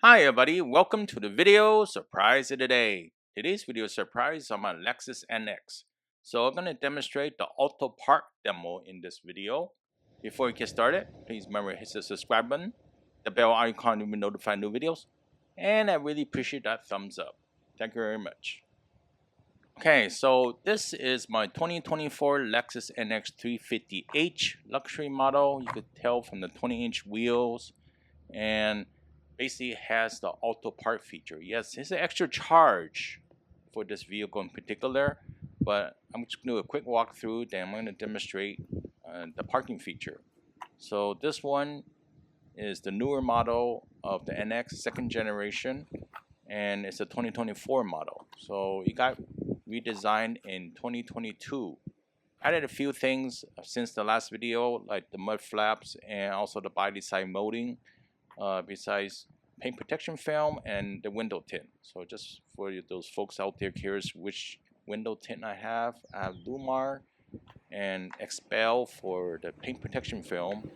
Hi everybody, welcome to the video surprise of the day. Today's video surprise is on my Lexus NX. So I'm going to demonstrate the auto park demo in this video. Before we get started, please remember to hit the subscribe button, the bell icon to be notified new videos, and I really appreciate that thumbs up. Thank you very much. Okay, so this is my 2024 Lexus NX 350h luxury model. You could tell from the 20-inch wheels and basically has the auto park feature. Yes, it's an extra charge for this vehicle in particular, but I'm just going to do a quick walkthrough, then I'm going to demonstrate the parking feature. So this one is the newer model of the NX second generation, and it's a 2024 model. So it got redesigned in 2022. Added a few things since the last video, like the mud flaps and also the body side molding. Besides paint protection film and the window tint. So just for those folks out there curious which window tint I have Lumar and Expel for the paint protection film,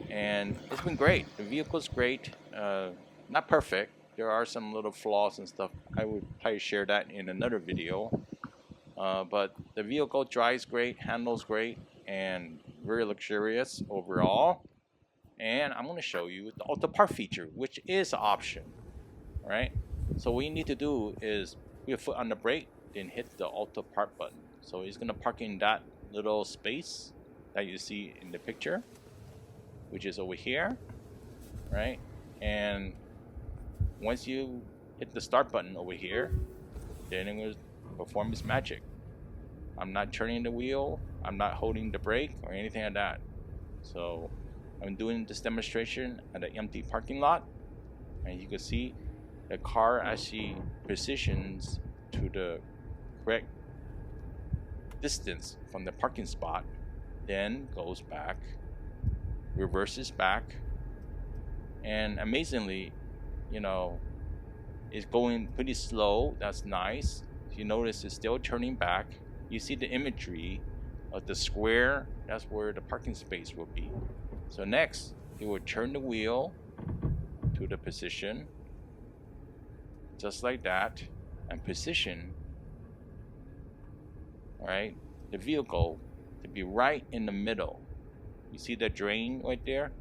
and it's been great. The vehicle's great, not perfect. There are some little flaws and stuff. I would probably share that in another video. But the vehicle drives great, handles great, and very luxurious overall. And I'm going to show you the auto park feature, which is an option. All right, so what you need to do is put your foot on the brake, then hit the auto park button. So it's going to park in that little space that you see in the picture, which is over here, right? And once you hit the start button over here, then it will perform its magic. I'm not turning the wheel, I'm not holding the brake or anything like that. So I'm doing this demonstration at an empty parking lot, and you can see the car actually positions to the correct distance from the parking spot, then goes back, reverses back, and amazingly, it's going pretty slow. That's nice. You notice it's still turning back. You see the imagery of the square, that's where the parking space will be. So next, it will turn the wheel to the position, just like that, and position, right, the vehicle to be right in the middle. You see the drain right there?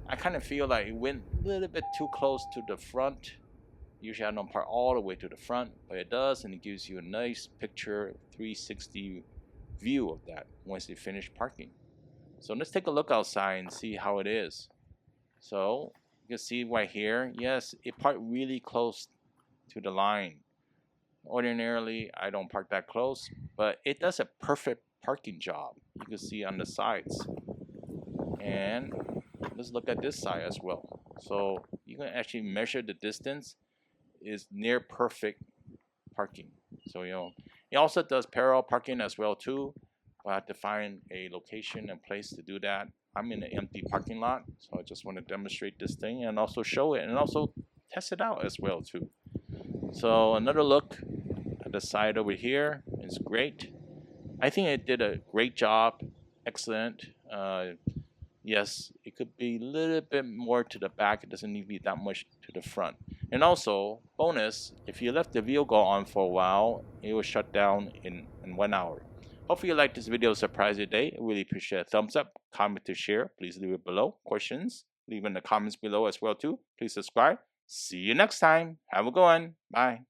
I kind of feel like it went a little bit too close to the front. Usually I don't park all the way to the front, but it does, and it gives you a nice picture 360 view of that once you finish parking. So let's take a look outside and see how it is. So you can see right here, yes, it parked really close to the line. Ordinarily, I don't park that close, but it does a perfect parking job. You can see on the sides. And let's look at this side as well. So you can actually measure the distance. Is near perfect parking. So it also does parallel parking as well too. I have to find a location and place to do that. I'm in an empty parking lot, so I just want to demonstrate this thing and also show it and also test it out as well too. So another look at the side over here is great. I think it did a great job, excellent. Yes, it could be a little bit more to the back. It doesn't need to be that much to the front. And also, bonus, if you left the vehicle on for a while, it will shut down in 1 hour. Hopefully you like this video surprise today. I really appreciate a thumbs up, comment to share. Please leave it below. Questions, leave in the comments below as well too. Please subscribe. See you next time. Have a good one. Bye.